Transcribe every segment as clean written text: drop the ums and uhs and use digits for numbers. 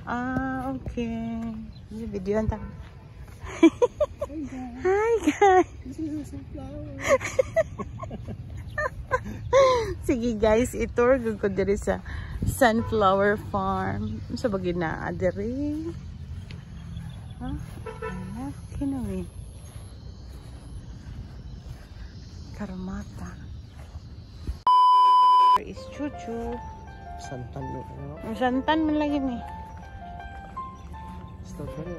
Ah, okay. Videohan ta. Hi guys. This is a sunflower. Sige guys, itour ko diri sa sunflower farm. Sa bagay na diri. Ha? Ano kinawi? Karamata. Is Chuchu. Santan mo. Santan man lang yun eh. Strawberry.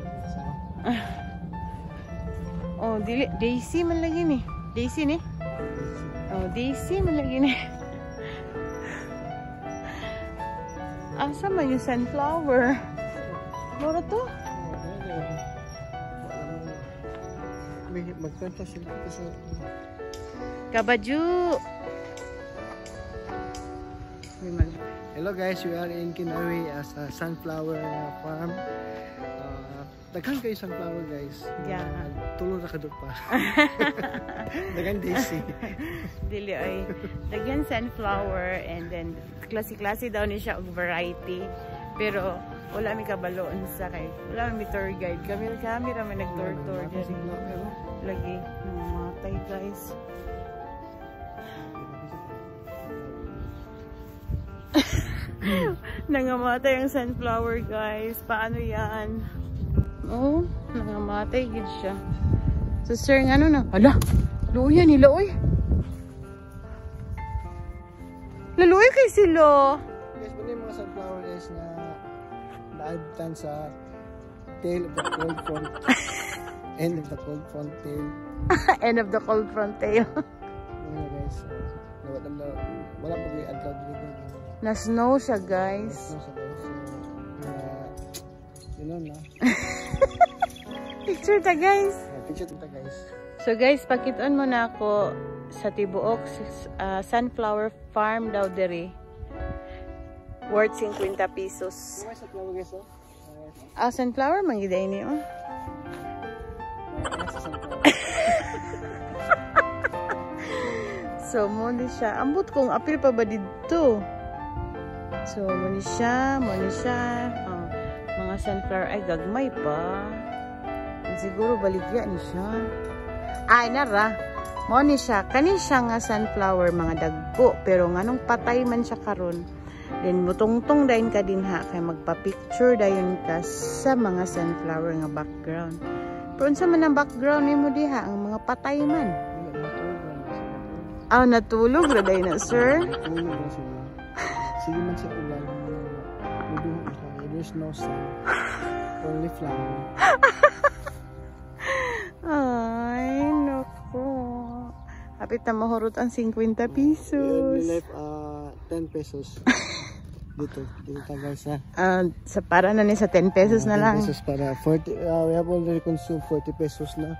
Oh, dili Daisy man lang yun eh. Daisy ni? Oh, Daisy man lang yun eh. Asa man yung sunflower? Mura to? Magkanta sila sa Kabaju. Hello guys, we are in Kinawi as a sunflower farm. Daghang kayo sunflower guys. Yeah. Tulong na kaduk pa. Daghang Daisy. Dili ay daghan sunflower and then klase-klase daw ni siya og variety. Pero wala mi kabaloon sa kay. Wala mi tour guide. Kami ra man nag-tour diri. Lagi matay guys. Nangamatay ang sunflower guys. Paano yan? Oh, nangamatay gid siya. So sir, ano na? Hala, luya nila oy. Laluy kay sila. Guys, muna yung mga sunflower guys na naadtan sa tail of the cold front. End of the cold front tail. End of the cold front tail. Ano guys, wala pa yung adlaw dito. Na-snow siya guys. You know na. Picture ta guys. Picture ta guys. So guys, pakituan mo na ako sa tibuok sunflower farm daw diri. Worth 50 pesos. Sunflower guys oh. Ah, sunflower man gid ini oh. So mo ni siya. Ambot kong apil pa ba dito? So mo ni siya. Mga sunflower ay gagmay pa. Siguro baligya ni siya. Ay nara. Mo ni siya. Kani siya nga sunflower mga dagko. Pero nganong patay man siya karon. Then mutungtong dayon ka din ha. Kaya magpa-picture dayon ka sa mga sunflower nga background. Pero unsa man ang background nimo diha? Ang mga patay man. Ah, natulog ra dayon na sir. Sige man siya ulan. There's no sun. Only flower. Ay, naku. Hapit na mahurot ang 50 pesos. We left 10 pesos. Dito guys ha. Sa para na ni sa 10 pesos na lang. 10 pesos para 40. We have already consumed 40 pesos na.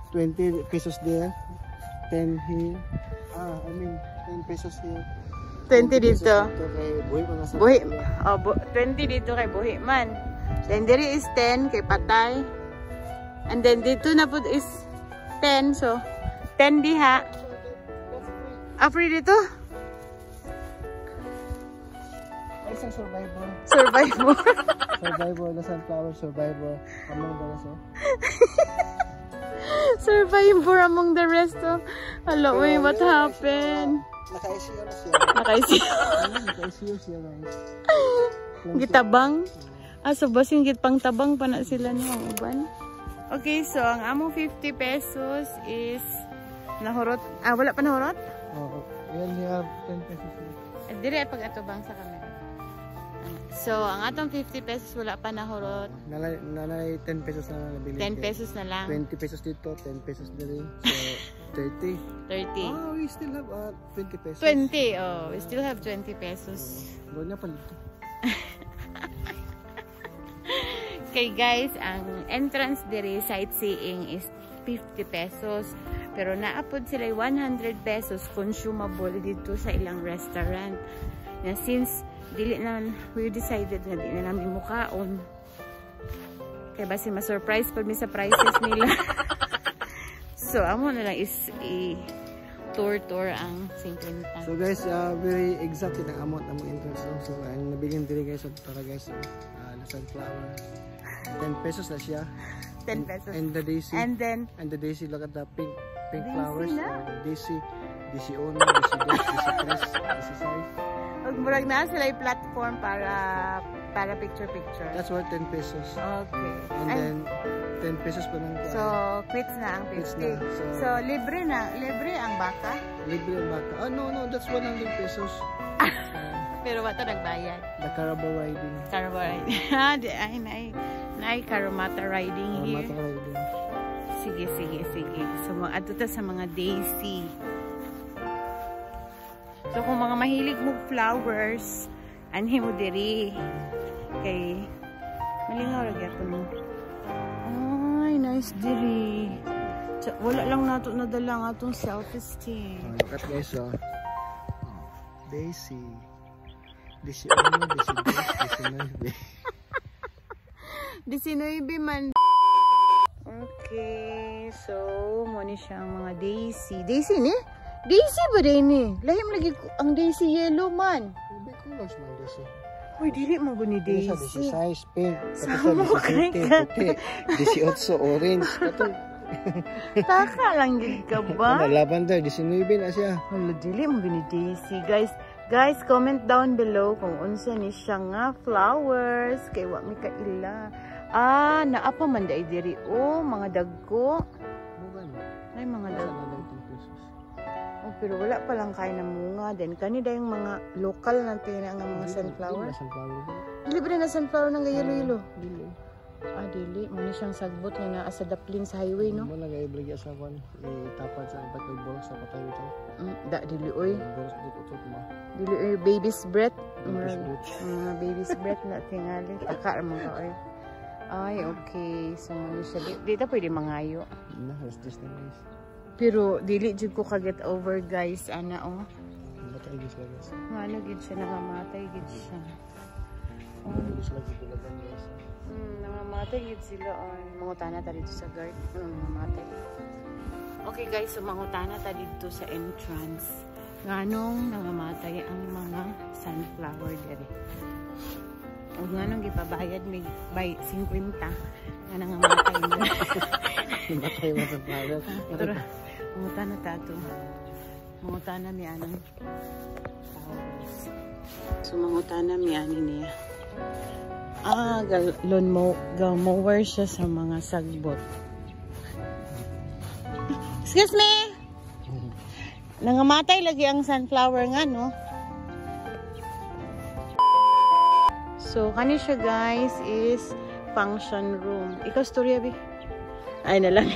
20 pesos there. 10 here. I mean 10 pesos here. 20 dito. Buhi. 20 dito kay buhi man. Then diri is 10 kay patay. And then dito na po is 10. So 10 diha. Free dito? Isang survivor. Survivor na sunflower survivor among the rest. Survivor among the rest. Hello, what happened? Naka-ICU siya guys. Gitabang. So basing git pang tabang pa na sila niya ang uban. Okay, so ang among 50 pesos is nahurot. Wala pa nahurot? Oo. Yan niya 10 pesos. Dire pag atubang sa camera. So ang atong 50 pesos wala pa nahurot. Nanay 10 pesos na nabili. 10 pesos na lang. 20 pesos dito, 10 pesos dali. So 30. 30. Oh, we still have 20 pesos. 20. Oh, we still have 20 pesos. Doon na pa dito. Okay guys, ang entrance dire sightseeing is 50 pesos. Pero naapod sila 100 pesos consumable dito sa ilang restaurant. Na since dili na we decided na di na namin mukaon. Kaya basi ma-surprise pag may sa prices nila. So amo na lang is tour ang 50. So guys, very exact ang amount ng entrance. So ang nabigyan diri guys para guys sunflower. 10 pesos na siya. 10 pesos. And the daisy. And then, And the daisy, look at the pink Daisy flowers. na. Daisy. Daisy Ono, Daisy Dos, Daisy Tres, Daisy Size. murag na sila yung platform para picture-picture. That's worth 10 pesos. Okay. And then, 10 pesos pa lang. So, quits na ang 50. Quits na. So, libre ang baka. Libre ang baka. Oh, no, that's 100 pesos. Pero wala nagbayad. The Carabao riding. Carabao riding. Ay, Karamata riding here. Carabao riding. Sige. So, ato ta sa mga daisy. So, kung mga mahilig mo flowers, anhi mo diri. Okay. Malingaw lagi ako mo. Ay, nice diri. Wala lang nato nadala nga itong self-esteem. Look at guys, oh. Daisy. Daisy Ono, Daisy Dos, Daisy 19 man. Okay, so muna siyang mga daisy. Daisy ni? Daisy ba din ni? Lahim lagi ang daisy yellow man. Hindi ko lang siya mga daisy. Uy, dili mo guni Daisy daisy. size, pink. Sama mo kay ka. Daisy 8, orange. Ito. Taka lang gid ka ba? Lavender, 19 na siya. Hala, dili mo guni daisy. Guys, comment down below kung unsa ni siya nga flowers. Kay wa mi kaila. Naapa man dai diri. Oh, mga dagko. Ay, mga dagko. Oh, pero wala pa lang kay na munga. Then, kanida yung mga local natin nga mga sunflower. Libre na sunflower ng gayelo-yelo. Dili. Dili. Muna siyang sagbot nga naa sa daplin sa highway, no? Mo nag-iblagya sa kwan. Itapad sa iba't bolok sa patay ito. Dili, oy. Bolok dito utot mo. Dili, oy. Baby's breath. Baby's Baby's breath na tingali. Taka naman ka, oy. Ay, okay. So, muna siya. Dito pwede mangayo. It's just nice. Pero, dili jud ko ka-get over, guys. Ana, oh. Matay gid sila guys. Ano, gid siya. Nakamatay, gid siya. Gusto lagi tulagan guys. Namamatay gid sila. Mangutana ta dito sa guard. Namamatay. Okay, guys. So, mangutana ta dito sa entrance. Nganong nangamatay ang mga sunflower dere. O nganong gipabayad may by 50 nga nangamatay mo. Matay mo sa flower. Pero, mangutana ta ito. Mangutana mi anong flowers. So, mangutana mi ani niya. Mower siya sa mga sagbot. Excuse me! Nangamatay lagi ang sunflower nga, no? So, kani siya guys is function room. Ikaw storya, bi? Ay na lang.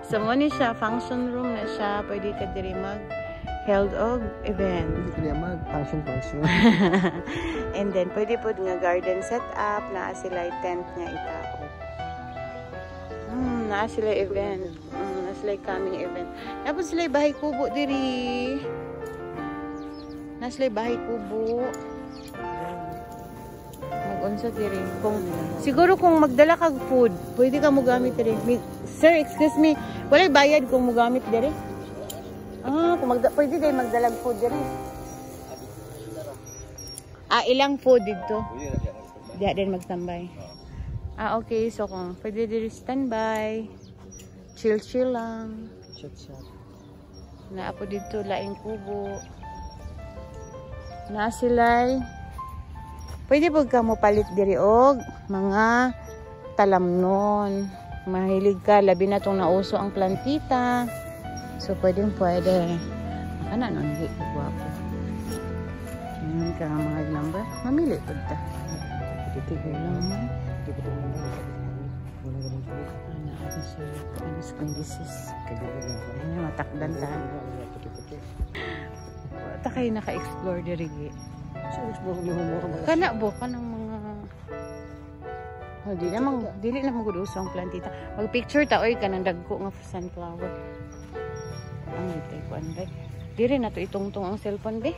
So, muna siya, function room na siya. Pwede ka diri mag-held og event. Hindi kaya mag-function. And then, pwede po nga garden setup. Naa sila tent nga itao. Naa sila event. Naa sila coming event. Tapos sila bahay kubo diri. Naa sila bahay kubo. Mag-unsa diri. Siguro kung magdala kag food, pwede ka mo gamit diri. Sir, excuse me. Walay bayad kung mo gamit diri? Pwede tayo magdalag food diri. Ilang food dito? Diya din magtambay. Okay. So, kung pwede diri standby. Chill lang. Chat. Naapo dito, laing kubo. Nasilay. Pwede po ka mo palit diri og mga talamnon. Mahilig ka, labi na itong nauso ang plantita. So, pwede. Ano, hindi ko guwapo. Ngayon ka nga mga number. Mamili po ito. Titigil lang mo. Anis conditions. Matakdan ta. Wata kayo naka-explore diri. Kana bo ka ng mga... Dili namang guduso ang plantita. Mag-picture ta, oy, ka ng dagko nga sunflower. Ang litay ko, anday. Diri na to itungtong ang cellphone, be.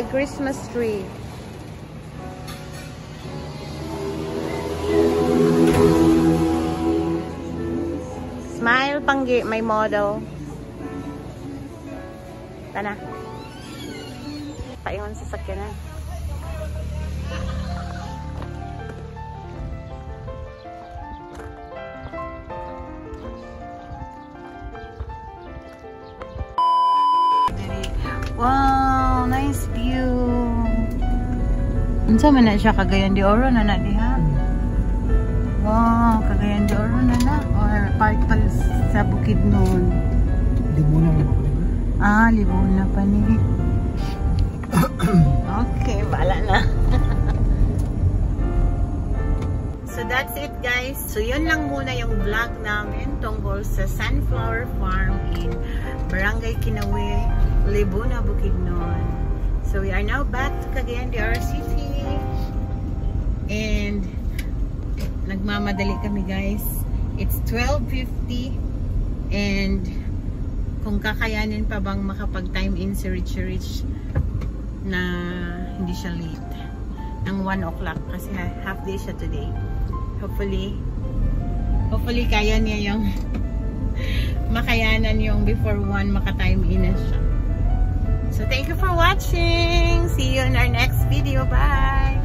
Murag Christmas tree. Smile panggi, may model. Tana. Paingon sa sakyanan. Wow, nice view. Unsa man na siya, Cagayan de Oro na diha. Wow, Cagayan de Oro na or part pa sa Bukidnon. Libuna na ba? Libuna pa ni. Okay, bahala na. So that's it guys. So yun lang muna yung vlog namin tungkol sa Sunflower Farm in Barangay Kinawe, Libuna, Bukidnon. So we are now back to Cagayan de Oro City. And nagmamadali kami guys. It's 12:50 and kung kakayanin pa bang makapag-time in si Rich na hindi siya late ng 1 o'clock kasi half day siya today. Hopefully kaya niya yung makayanan yung before 1 maka-time in na siya. So thank you for watching. See you in our next video. Bye!